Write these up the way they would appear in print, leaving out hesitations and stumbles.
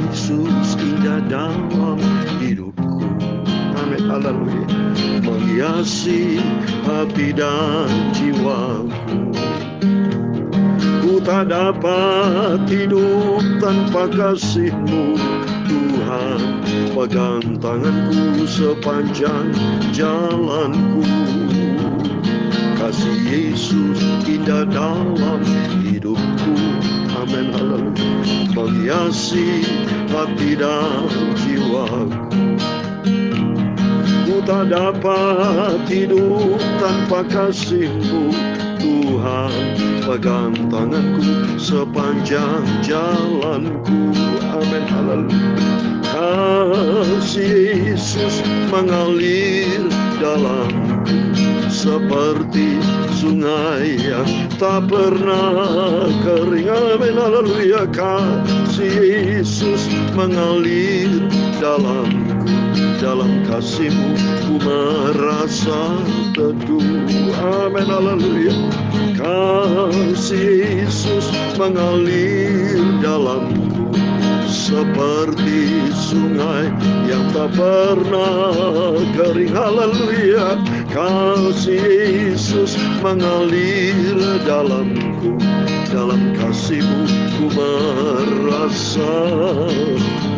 Yesus indah dalam hidupku. Amin, haleluya. Menghiasi hati dan jiwaku. Ku tak dapat hidup tanpa kasih-Mu, Tuhan. Pegang tanganku sepanjang jalanku. Kasih Yesus indah dalam hidupku. Amin, haleluya. Menghiasi hati dan jiwaku. Ku tak dapat hidup tanpa kasih-Mu, Tuhan. Pegang tanganku sepanjang jalanku. Amin, haleluya. Kasih Yesus mengalir dalamku seperti sungai yang tak pernah kering. Amin, haleluya. Kasih Yesus mengalir dalamku. Dalam kasih-Mu ku merasa teduh. Amin, haleluya. Kasih Yesus mengalir dalamku seperti sungai yang tak pernah kering. Haleluya. Kasih Yesus mengalir dalamku. Dalam kasih-Mu ku merasa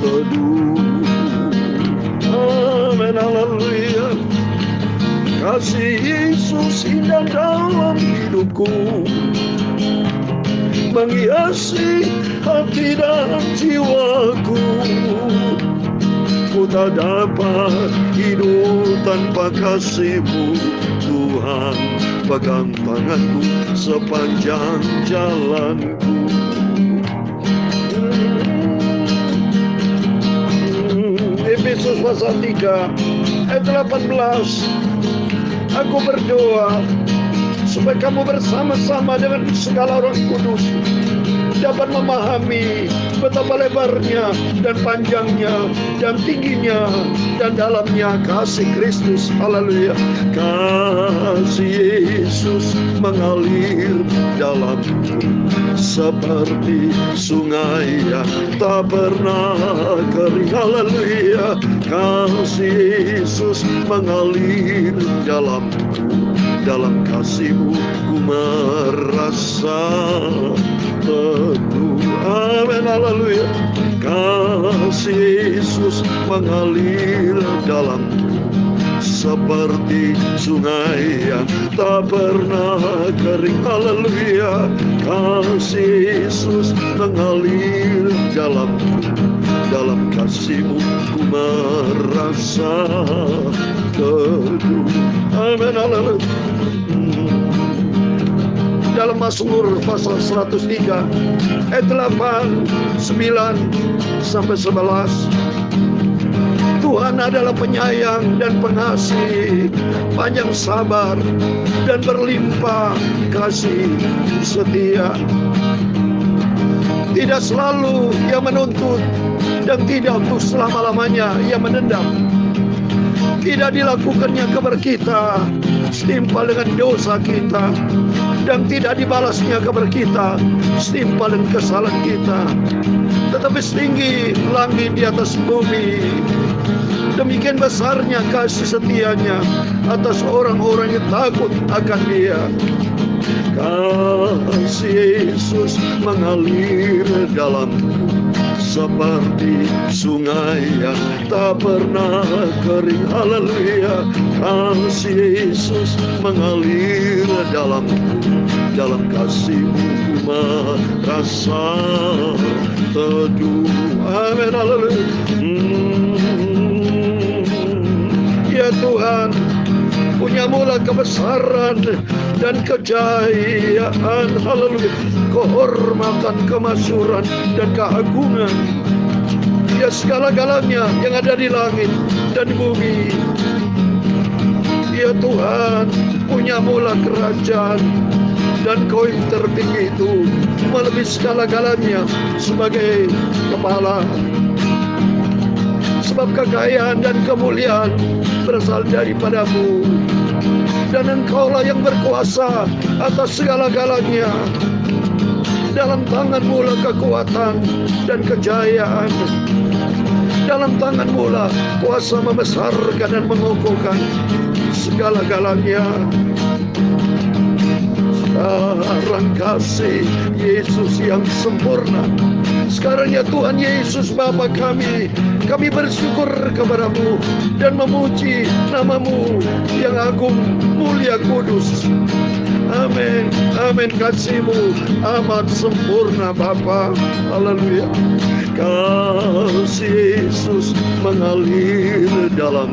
teduh. Amin, haleluya. Kasih Yesus indah dalam hidupku. Menghiasi hati dan jiwaku. Ku tak dapat hidup tanpa kasih-Mu, Tuhan. Pegang tanganku sepanjang jalanku. Efesus pasal 3 ayat 18. Aku berdoa supaya kamu bersama-sama dengan segala orang kudus dapat memahami betapa lebarnya dan panjangnya dan tingginya dan dalamnya kasih Kristus. Haleluya. Kasih Yesus mengalir dalamku seperti sungai yang tak pernah kering. Haleluya. Kasih Yesus mengalir dalamku. Dalam kasih-Mu ku merasa teduh. Amin, haleluya. Kasih Yesus mengalir dalamku seperti sungai yang tak pernah kering. Haleluya. Kasih Yesus mengalir dalamku. Dalam kasih-Mu ku merasa teduh. Amin, haleluya. Dalam Mazmur pasal 103 ayat 8, 9 sampai 11. Tuhan adalah penyayang dan pengasih, panjang sabar dan berlimpah kasih setia. Tidak selalu Ia menuntut dan tidak untuk selama-lamanya Ia menendam. Tidak dilakukannya kepada kita setimpal dengan dosa kita, dan tidak dibalasnya kepada kita setimpal dengan kesalahan kita. Tetapi setinggi langit di atas bumi, demikian besarnya kasih setianya atas orang-orang yang takut akan Dia. Kasih Yesus mengalir dalamku seperti sungai yang tak pernah kering. Haleluya. Kasih Yesus mengalir dalamku. Dalam kasih-Mu ku merasa teduh. Amin, haleluya. Ya Tuhan, punya-Mu kebesaran dan kejayaan. Haleluya. Kehormatan, kemasyhuran dan keagungan. Ya segala-galanya yang ada di langit dan di bumi. Ya Tuhan, punya-Mu kerajaan, dan Kau yang tertinggi itu melebihi segala-galanya sebagai kepala. Sebab kekayaan dan kemuliaan berasal daripada-Mu, dan Engkau-lah yang berkuasa atas segala-galanya. Dalam tangan-Mu lah kekuatan dan kejayaan. Dalam tangan-Mu lah kuasa membesarkan dan mengokohkan segala-galanya. Sekarang kasih Yesus yang sempurna. Sekarang ya Tuhan Yesus Bapa kami bersyukur kepada-Mu dan memuji nama-Mu yang agung, mulia, kudus. Amin, amin. Kasih-Mu amat sempurna Bapa. Haleluya. Kasih Yesus mengalir dalam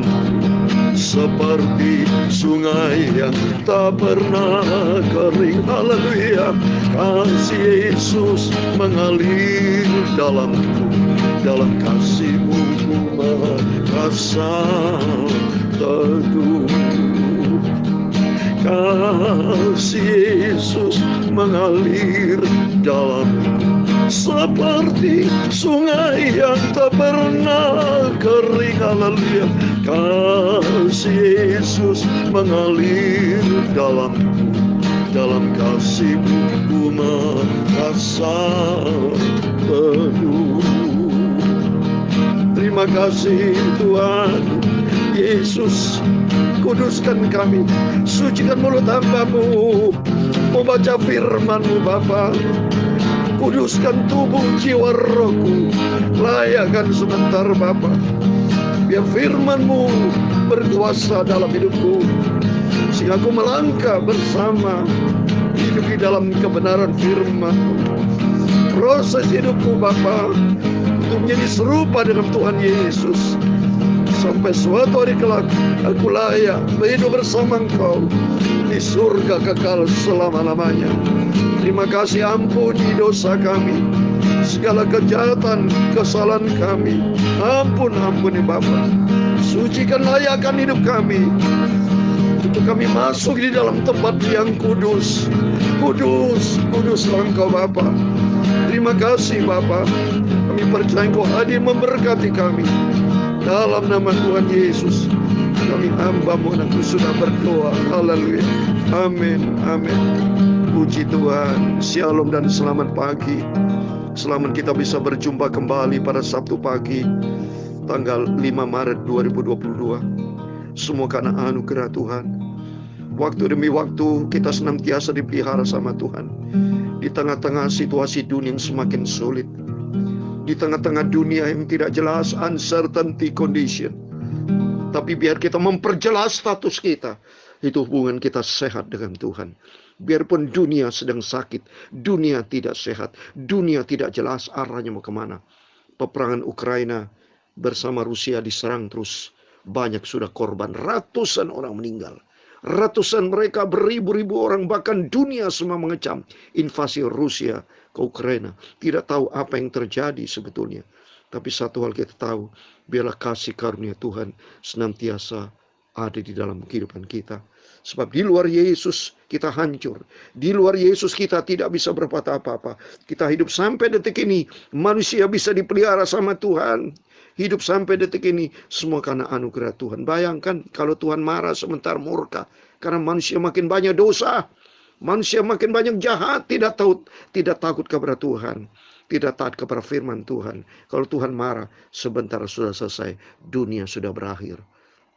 seperti sungai yang tak pernah kering. Haleluya. Kasih Yesus mengalir dalam kasih-Mu merasa teduh. Kasih Yesus mengalir dalam seperti sungai yang tak pernah kering. Haleluya. Kasih Yesus mengalir dalam kasih-Mu merasa penuh. Terima kasih Tuhan Yesus. Kuduskan kami, sucikan mulut hamba-Mu membaca firman-Mu Bapa. Kuduskan tubuh, jiwa, rohku, layakkan sebentar Bapa. Biar firman-Mu berkuasa dalam hidupku, sehingga aku melangkah bersama, hidup di dalam kebenaran firman-Mu. Proses hidupku Bapa untuk menjadi serupa dengan Tuhan Yesus, sampai suatu hari kelak aku layak hidup bersama Engkau di surga kekal selama-lamanya. Terima kasih, ampuni dosa kami, segala kejahatan, kesalahan kami. Ampuni Bapa. Sucikan, layakkan hidup kami untuk kami masuk di dalam tempat yang kudus. Kuduslah Engkau Bapa. Terima kasih Bapa. Kami percaya Engkau hadir memberkati kami. Dalam nama Tuhan Yesus kami hamba-Mu dan Ku sudah berdoa. Haleluya. Amin, amin. Puji Tuhan. Shalom dan selamat pagi. Selamat kita bisa berjumpa kembali pada Sabtu pagi tanggal 5 Maret 2022. Semua karena anugerah Tuhan. Waktu demi waktu kita senantiasa dipelihara sama Tuhan. Di tengah-tengah situasi dunia yang semakin sulit, di tengah-tengah dunia yang tidak jelas, uncertainty condition. Tapi biar kita memperjelas status kita, itu hubungan kita sehat dengan Tuhan. Biarpun dunia sedang sakit, dunia tidak sehat, dunia tidak jelas arahnya mau kemana. Peperangan Ukraina bersama Rusia diserang terus. Banyak sudah korban, ratusan orang meninggal. Ratusan mereka, beribu-ribu orang, bahkan dunia semua mengecam invasi Rusia ke Ukraina. Tidak tahu apa yang terjadi sebetulnya. Tapi satu hal kita tahu, biarlah kasih karunia Tuhan senantiasa ada di dalam kehidupan kita. Sebab di luar Yesus kita hancur. Di luar Yesus kita tidak bisa berbuat apa-apa. Kita hidup sampai detik ini, manusia bisa dipelihara sama Tuhan. Hidup sampai detik ini semua karena anugerah Tuhan. Bayangkan kalau Tuhan marah sebentar murka karena manusia makin banyak dosa, manusia makin banyak jahat, tidak takut kepada Tuhan, tidak taat kepada firman Tuhan. Kalau Tuhan marah sebentar sudah selesai, dunia sudah berakhir.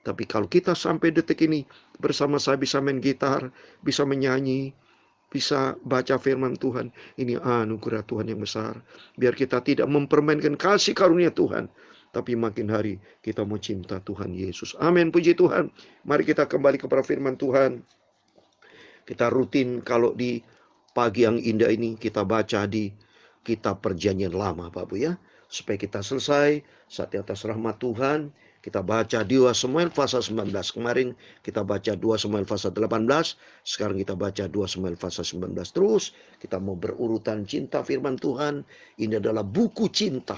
Tapi kalau kita sampai detik ini bersama saya bisa main gitar, bisa menyanyi, bisa baca firman Tuhan, ini anugerah Tuhan yang besar. Biar kita tidak mempermainkan kasih karunia Tuhan, tapi makin hari kita mau cinta Tuhan Yesus. Amin, puji Tuhan. Mari kita kembali kepada firman Tuhan. Kita rutin kalau di pagi yang indah ini kita baca di kitab Perjanjian Lama, Bapak Bu ya. Supaya kita selesai saat di atas rahmat Tuhan. Kita baca 2 Samuel pasal 19. Kemarin kita baca 2 Samuel pasal 18. Sekarang kita baca 2 Samuel pasal 19. Terus kita mau berurutan cinta firman Tuhan. Ini adalah buku cinta.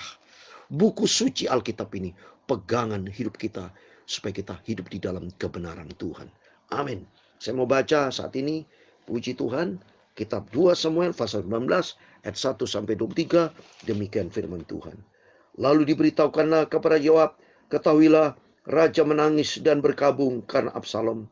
Buku suci Alkitab ini. Pegangan hidup kita. Supaya kita hidup di dalam kebenaran Tuhan. Amin. Saya mau baca saat ini. Puji Tuhan. Kitab 2 Samuel pasal 19. Ayat 1 sampai 23. Demikian firman Tuhan. Lalu diberitahukanlah kepada Yoab. Ketahuilah, raja menangis dan berkabung karena Absalom.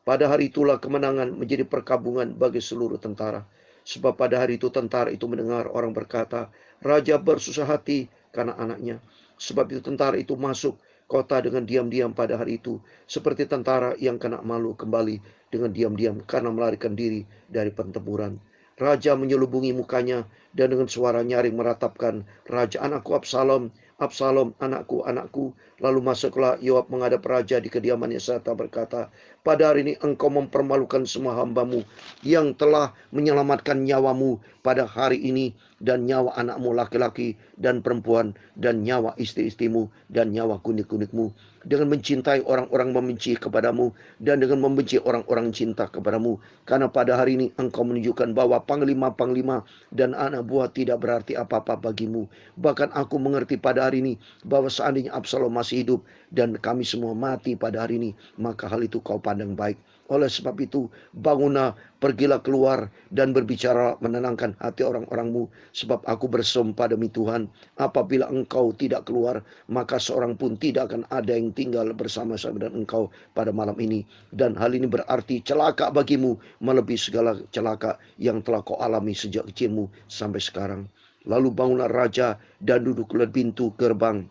Pada hari itulah kemenangan menjadi perkabungan bagi seluruh tentara. Sebab pada hari itu tentara itu mendengar orang berkata, raja bersusah hati karena anaknya. Sebab itu tentara itu masuk kota dengan diam-diam pada hari itu, seperti tentara yang kena malu kembali dengan diam-diam karena melarikan diri dari pertempuran. Raja menyelubungi mukanya dan dengan suara nyaring meratapkan, Raja anakku Absalom, Absalom anakku, anakku. Lalu masuklah Yoab menghadap raja di kediamannya serta berkata, pada hari ini engkau mempermalukan semua hambamu yang telah menyelamatkan nyawamu pada hari ini, dan nyawa anakmu laki-laki dan perempuan, dan nyawa istri-istrimu, dan nyawa kunik-kunikmu, dengan mencintai orang-orang membenci kepadamu, dan dengan membenci orang-orang cinta kepadamu. Karena pada hari ini engkau menunjukkan bahwa panglima-panglima dan anak buah tidak berarti apa-apa bagimu. Bahkan aku mengerti pada hari ini bahwa seandainya Absalom masih hidup dan kami semua mati pada hari ini, maka hal itu kau pandang baik. Oleh sebab itu, bangunlah, pergilah keluar dan berbicara menenangkan hati orang-orangmu. Sebab aku bersumpah demi Tuhan, apabila engkau tidak keluar, maka seorang pun tidak akan ada yang tinggal bersama-sama dengan engkau pada malam ini. Dan hal ini berarti celaka bagimu, melebihi segala celaka yang telah kau alami sejak kecilmu sampai sekarang. Lalu bangunlah raja dan duduklah di pintu gerbang.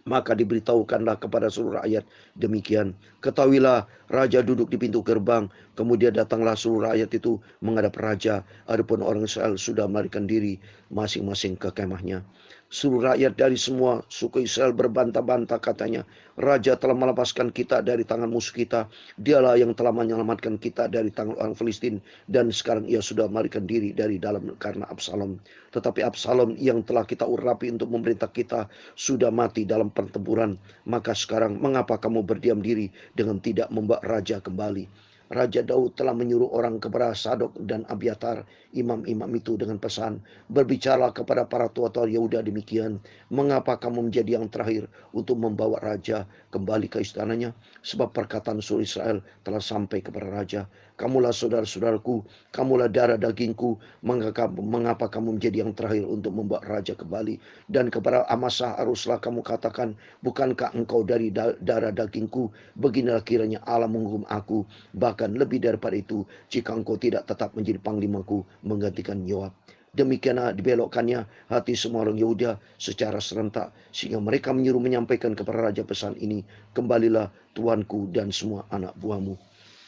Maka diberitahukanlah kepada seluruh rakyat demikian. Ketahuilah, raja duduk di pintu gerbang. Kemudian datanglah seluruh rakyat itu menghadap raja. Adapun orang Israel sudah melarikan diri masing-masing ke kemahnya. Seluruh rakyat dari semua suku Israel berbantah-bantah katanya, raja telah melepaskan kita dari tangan musuh kita. Dialah yang telah menyelamatkan kita dari tangan orang Filistin, dan sekarang ia sudah melarikan diri dari dalam karena Absalom. Tetapi Absalom yang telah kita urapi untuk memerintah kita sudah mati dalam pertempuran. Maka sekarang mengapa kamu berdiam diri dengan tidak membawa raja kembali? Raja Daud telah menyuruh orang kepada Sadok dan Abiatar, imam-imam itu dengan pesan, berbicaralah kepada para tua-tua Yehuda demikian, mengapa kamu menjadi yang terakhir untuk membawa raja kembali ke istananya? Sebab perkataan seluruh Israel telah sampai kepada raja, kamulah saudara-saudaraku, kamulah darah dagingku, mengapa kamu menjadi yang terakhir untuk membawa raja kembali? Dan kepada Amasa haruslah kamu katakan, bukankah engkau dari darah dagingku? Beginilah kiranya Allah menghukum aku, bahkan lebih daripada itu, jika engkau tidak tetap menjadi panglimaku menggantikan Yoab. Demikianlah dibelokkannya hati semua orang Yehuda secara serentak, sehingga mereka menyuruh menyampaikan kepada raja pesan ini, kembalilah tuanku dan semua anak buahmu.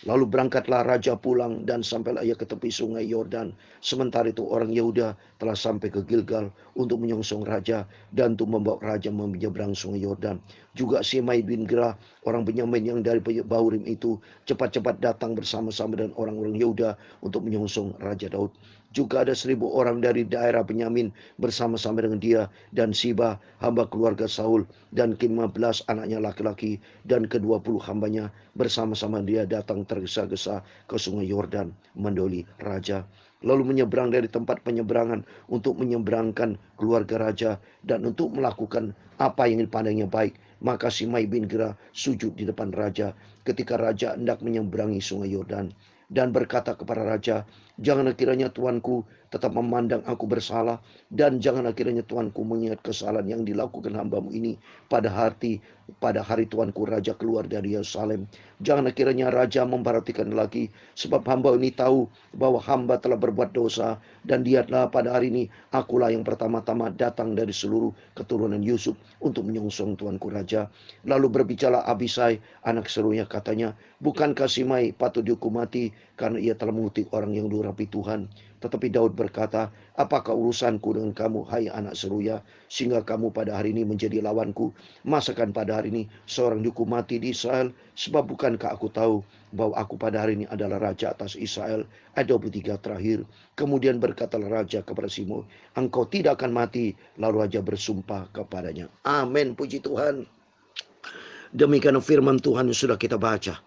Lalu berangkatlah raja pulang dan sampailah ia ke tepi sungai Yordan. Sementara itu orang Yehuda telah sampai ke Gilgal untuk menyongsong raja dan untuk membawa raja menyeberang sungai Yordan. Juga Simei bin Gera, orang Benyamin yang dari Bahurim itu, cepat-cepat datang bersama-sama dengan orang-orang Yehuda untuk menyongsong Raja Daud. Juga ada 1.000 orang dari daerah Benyamin bersama-sama dengan dia, dan Siba, hamba keluarga Saul, dan ke-15 anaknya laki-laki, dan ke-20 hambanya bersama-sama dia datang tergesa-gesa ke sungai Yordan mendoli raja. Lalu menyeberang dari tempat penyeberangan untuk menyeberangkan keluarga raja dan untuk melakukan apa yang dipandangnya baik. Maka Simei bin Gera sujud di depan raja ketika raja hendak menyeberangi sungai Yordan, dan berkata kepada raja, janganlah kiranya tuanku tetap memandang aku bersalah, dan janganlah kiranya tuanku mengingat kesalahan yang dilakukan hambamu ini pada hari tuanku raja keluar dari Yerusalem. Janganlah kiranya raja memperhatikan lagi, sebab hamba ini tahu bahwa hamba telah berbuat dosa, dan lihatlah pada hari ini akulah yang pertama-tama datang dari seluruh keturunan Yusuf untuk menyongsong tuanku raja. Lalu berbicara Abisai anak serunya, katanya, bukankah Simei patut dihukum mati karena ia telah mengutip orang yang diurapi Tuhan? Tetapi Daud berkata, apakah urusanku dengan kamu, hai anak seruya, sehingga kamu pada hari ini menjadi lawanku? Masakan pada hari ini seorang dihukum mati di Israel? Sebab bukankah aku tahu bahwa aku pada hari ini adalah raja atas Israel? Ayat 23 terakhir. Kemudian berkatalah raja kepada Simei, engkau tidak akan mati. Lalu raja bersumpah kepadanya. Amin, puji Tuhan. Demikian firman Tuhan yang sudah kita baca.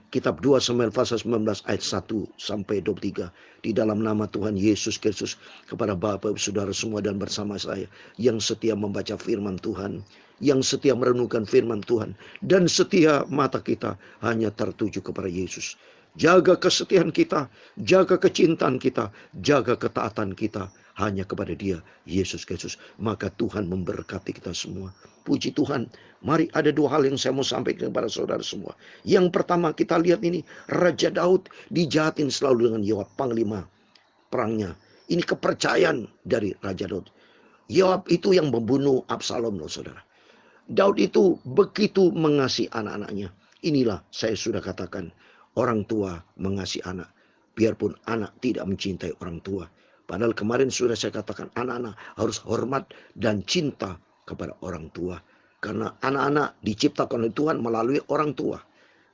Kitab 2 Samuel pasal 19 ayat 1 sampai 23. Di dalam nama Tuhan Yesus Kristus, kepada Bapak, Saudara semua dan bersama saya yang setia membaca firman Tuhan, yang setia merenungkan firman Tuhan, dan setia mata kita hanya tertuju kepada Yesus. Jaga kesetiaan kita, jaga kecintaan kita, jaga ketaatan kita hanya kepada Dia, Yesus Kristus. Maka Tuhan memberkati kita semua. Puji Tuhan. Mari, ada 2 hal yang saya mau sampaikan kepada saudara semua. Yang pertama, kita lihat ini, Raja Daud dijahatin selalu dengan Yoab, panglima. perangnya. Ini kepercayaan dari Raja Daud. Yoab itu yang membunuh Absalom loh saudara. Daud itu begitu mengasihi anak-anaknya. Inilah saya sudah katakan, orang tua mengasihi anak. Biarpun anak tidak mencintai orang tua. Padahal kemarin sudah saya katakan, anak-anak harus hormat dan cinta kepada orang tua. Karena anak-anak diciptakan oleh Tuhan melalui orang tua.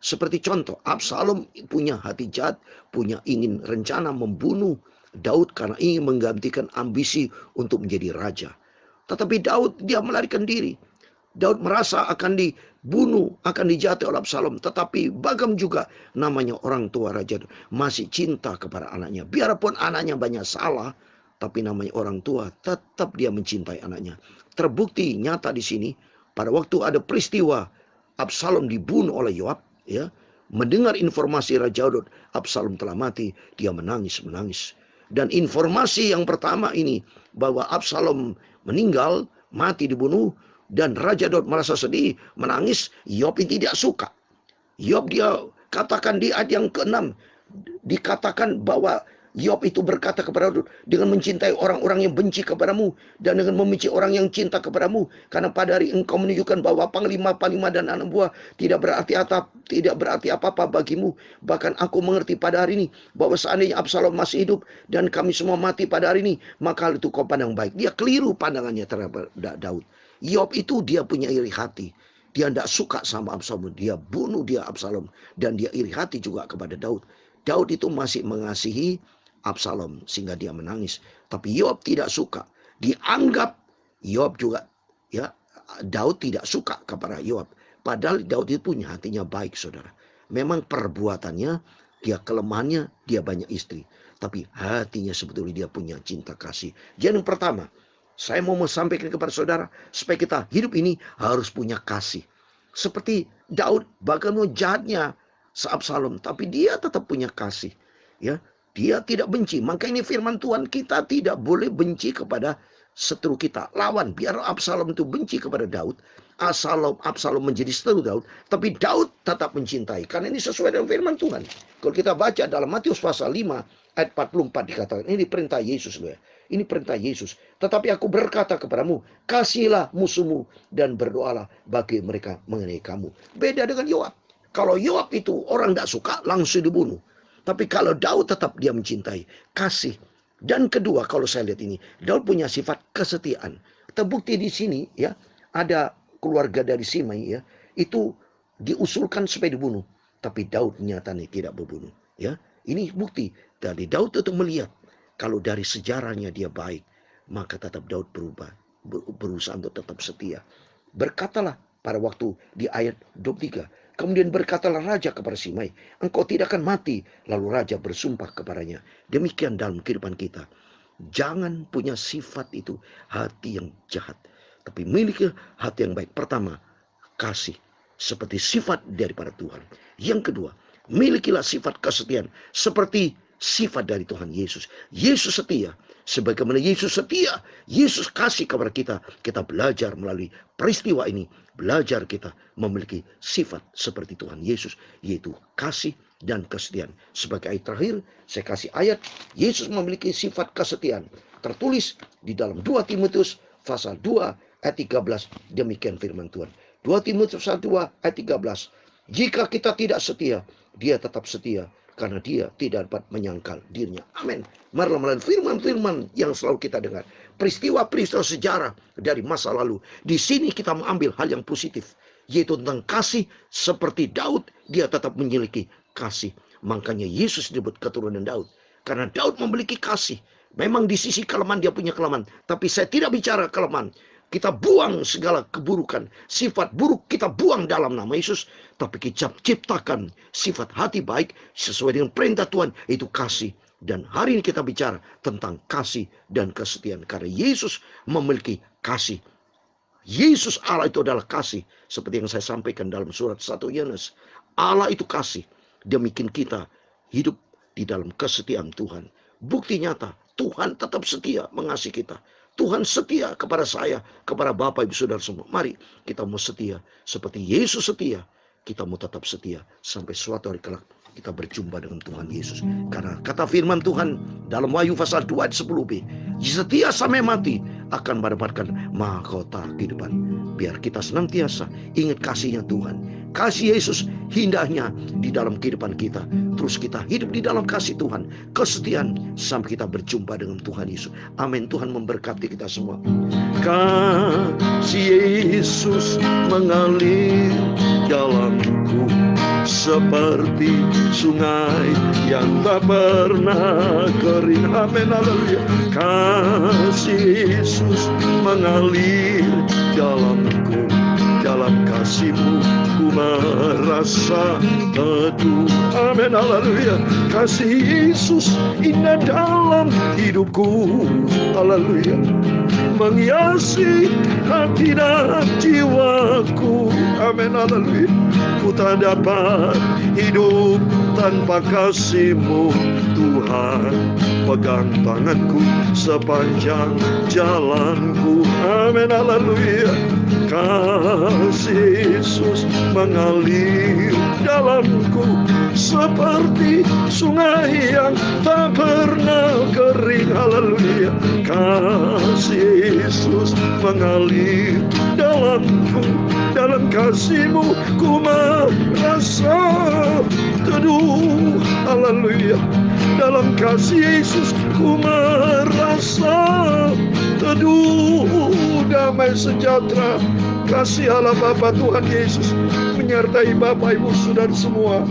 Seperti contoh, Absalom punya hati jahat, punya ingin rencana membunuh Daud karena ingin menggantikan ambisi untuk menjadi raja. Tetapi Daud dia melarikan diri. Daud merasa akan dibunuh, akan dijatuhi oleh Absalom. Tetapi Bagam juga namanya orang tua raja masih cinta kepada anaknya. Biarpun anaknya banyak salah, tapi namanya orang tua tetap dia mencintai anaknya. Terbukti nyata di sini pada waktu ada peristiwa Absalom dibunuh oleh Yoab, ya, mendengar informasi Raja Daud Absalom telah mati, dia menangis. Dan informasi yang pertama ini bahwa Absalom meninggal, mati dibunuh, dan Raja Daud merasa sedih, menangis. Yoab tidak suka. Yoab dia katakan di ayat yang ke-6, dikatakan bahwa Yoab itu berkata kepada Daud, dengan mencintai orang-orang yang benci kepadamu dan dengan membenci orang yang cinta kepadamu, karena pada hari engkau menunjukkan bahwa panglima-panglima dan anak buah tidak berarti apa-apa bagimu. Bahkan aku mengerti pada hari ini bahwa seandainya Absalom masih hidup dan kami semua mati pada hari ini, maka hal itu kau pandang baik. Dia keliru pandangannya terhadap Daud. Yoab itu dia punya iri hati. Dia tidak suka sama Absalom. Dia bunuh dia Absalom. Dan dia iri hati juga kepada Daud. Daud itu masih mengasihi Absalom sehingga dia menangis. Tapi Yoab tidak suka. Dianggap Yoab juga, ya, Daud tidak suka kepada Yoab. Padahal Daud itu punya hatinya baik saudara. Memang perbuatannya, dia kelemahannya, dia banyak istri. Tapi hatinya sebetulnya dia punya cinta kasih. Jadi yang pertama, saya mau sampaikan kepada saudara, supaya kita hidup ini harus punya kasih. Seperti Daud, bagaimana jahatnya Absalom, tapi dia tetap punya kasih. Ya, dia tidak benci. Maka ini firman Tuhan, kita tidak boleh benci kepada setru kita. Lawan, biar Absalom itu benci kepada Daud. Absalom menjadi setru Daud, tapi Daud tetap mencintai. Karena ini sesuai dengan firman Tuhan. Kalau kita baca dalam Matius pasal 5 ayat 44 dikatakan, ini perintah Yesus loh ya. Ini perintah Yesus. Tetapi aku berkata kepadamu, kasihilah musuhmu dan berdoalah bagi mereka mengenai kamu. Beda dengan Yoab. Kalau Yoab itu orang tidak suka, langsung dibunuh. Tapi kalau Daud tetap dia mencintai, kasih. Dan kedua, kalau saya lihat ini, Daud punya sifat kesetiaan. Terbukti di sini ya, ada keluarga dari Simei ya, itu diusulkan supaya dibunuh, tapi Daud nyatanya tidak berbunuh ya. Ini bukti dari Daud itu melihat kalau dari sejarahnya dia baik, maka tetap Daud berusaha untuk tetap setia. Berkatalah pada waktu di ayat 23, kemudian berkatalah raja kepada Simei, engkau tidak akan mati. Lalu raja bersumpah kepadanya. Demikian dalam kehidupan kita. Jangan punya sifat itu, hati yang jahat. Tapi miliki hati yang baik. Pertama, kasih. Seperti sifat daripada Tuhan. Yang kedua, milikilah sifat kesetiaan. Seperti sifat dari Tuhan Yesus. Yesus setia. Sebagaimana Yesus setia, Yesus kasih kepada kita. Kita belajar melalui peristiwa ini. Belajar kita memiliki sifat seperti Tuhan Yesus. Yaitu kasih dan kesetiaan. Sebagai ayat terakhir, saya kasih ayat. Yesus memiliki sifat kesetiaan. Tertulis di dalam 2 Timotius pasal 2 ayat 13. Demikian firman Tuhan. 2 Timotius pasal 2 ayat 13. Jika kita tidak setia, dia tetap setia. Karena dia tidak dapat menyangkal dirinya. Amin. Marilah melalui firman-firman yang selalu kita dengar. Peristiwa-peristiwa sejarah dari masa lalu. Di sini kita mengambil hal yang positif. Yaitu tentang kasih. Seperti Daud, dia tetap memiliki kasih. Makanya Yesus disebut keturunan Daud. Karena Daud memiliki kasih. Memang di sisi kelemahan dia punya kelemahan. Tapi saya tidak bicara kelemahan. Kita buang segala keburukan. Sifat buruk kita buang dalam nama Yesus. Tapi kita ciptakan sifat hati baik sesuai dengan perintah Tuhan. Itu kasih. Dan hari ini kita bicara tentang kasih dan kesetiaan. Karena Yesus memiliki kasih. Yesus Allah itu adalah kasih. Seperti yang saya sampaikan dalam surat 1 Yohanes. Allah itu kasih. Demikian kita hidup di dalam kesetiaan Tuhan. Bukti nyata. Tuhan tetap setia mengasihi kita. Tuhan setia kepada saya, kepada Bapak Ibu Saudara semua. Mari kita mau setia seperti Yesus setia. Kita mau tetap setia sampai suatu hari kelak kita berjumpa dengan Tuhan Yesus. Karena kata firman Tuhan Dalam Wahyu pasal 2 ayat 10b, setia sampai mati akan mendapatkan mahkota kehidupan. Biar kita senantiasa ingat kasihnya Tuhan. Kasih Yesus indahnya di dalam kehidupan kita. Terus kita hidup di dalam kasih Tuhan, kesetiaan sampai kita berjumpa dengan Tuhan Yesus. Amin. Tuhan memberkati kita semua. Kasih Yesus mengalir dalamku seperti sungai yang tak pernah kering. Amin, haleluya. Kasih Yesus mengalir dalamku, dalam kasih-Mu ku merasa teduh. Amin, haleluya. Kasih Yesus indah dalam hidupku, haleluya, menghiasi hati dan jiwaku. Amin, haleluya. Ku tak dapat hidup tanpa kasih-Mu Tuhan. Pegang tanganku sepanjang jalanku. Amin, haleluya. Kasih Yesus mengalir dalamku seperti sungai yang tak pernah kering. Haleluya. Kasih Yesus mengalir dalamku, dalam kasih-Mu ku merasa teduh. Haleluya. Dalam kasih Yesus ku merasa teduh. Damai sejahtera kasih Allah Bapa Tuhan Yesus menyertai Bapak Ibu Saudara semua.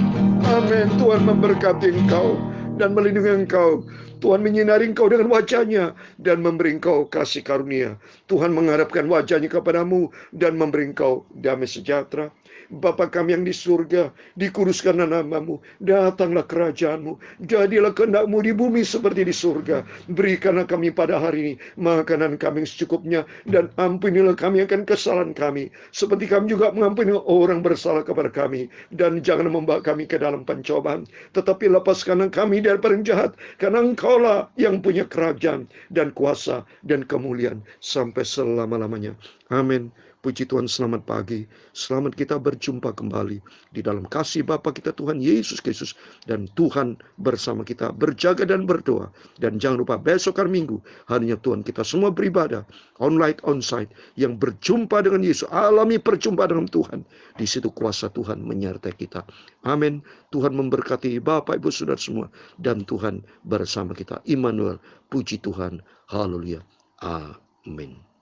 Amin. Tuhan memberkati engkau dan melindungi engkau. Tuhan menyinari engkau dengan wajah-Nya dan memberi engkau kasih karunia. Tuhan mengharapkan wajah-Nya kepadamu dan memberi engkau damai sejahtera. Bapa kami yang di surga, dikuduskanlah nama-Mu, datanglah kerajaan-Mu, jadilah kehendak-Mu di bumi seperti di surga. Berikanlah kami pada hari ini makanan kami secukupnya, dan ampunilah kami akan kesalahan kami, seperti kami juga mengampuni orang bersalah kepada kami. Dan jangan membawa kami ke dalam pencobaan, tetapi lepaskanlah kami dari yang jahat, karena Engkaulah yang punya kerajaan dan kuasa dan kemuliaan sampai selama-lamanya. Amin. Puji Tuhan, selamat pagi. Selamat kita berjumpa kembali di dalam kasih Bapa kita Tuhan Yesus Kristus. Dan Tuhan bersama kita berjaga dan berdoa. Dan jangan lupa besok hari Minggu, harinya Tuhan kita semua beribadah online, onsite, yang berjumpa dengan Yesus, alami perjumpaan dengan Tuhan. Di situ kuasa Tuhan menyertai kita. Amin. Tuhan memberkati Bapak Ibu Saudara semua. Dan Tuhan bersama kita. Immanuel, puji Tuhan. Haleluya. Amin.